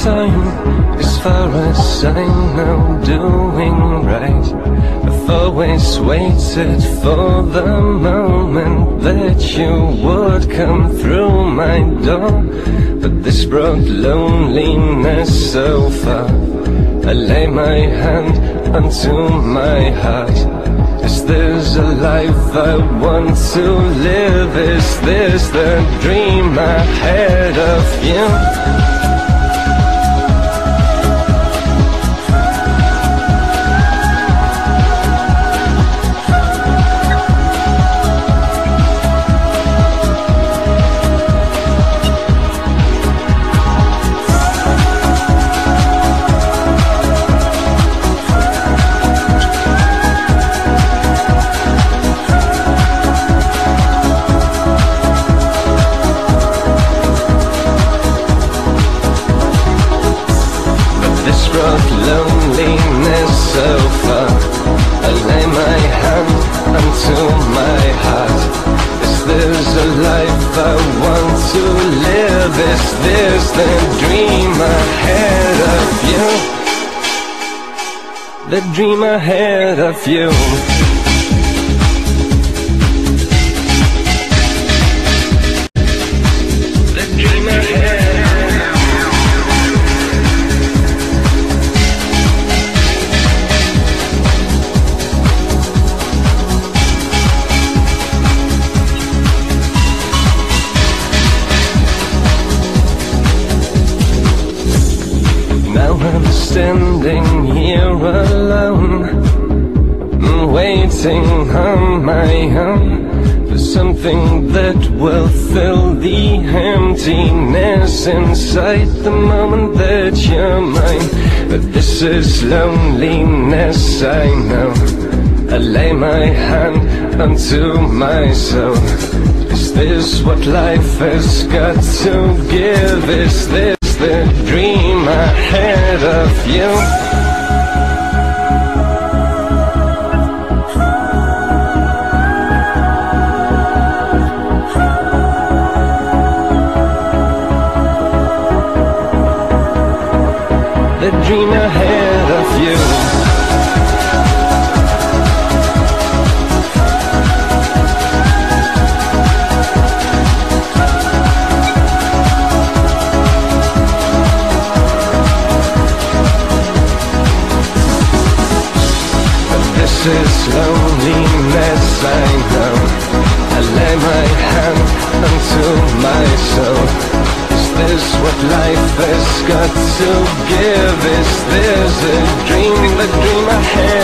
time, as far as I know, doing right. I've always waited for the moment that you would come through my door, but this brought loneliness so far. I lay my hand onto my heart. Is this a life I want to live? Is this the dream I had of you? Loneliness so far. I lay my hand onto my heart. Is this a life I want to live? Is this the dream I had of you? The dream I had of you. I'm standing here alone, waiting on my own for something that will fill the emptiness inside the moment that you're mine. But this is loneliness, I know. I lay my hand onto my soul. Is this what life has got to give? Is this the dream I had of you? The dream I had of you. This is loneliness, I know. I lay my hand onto my soul. Is this what life has got to give? Is this a dream, the dream I had?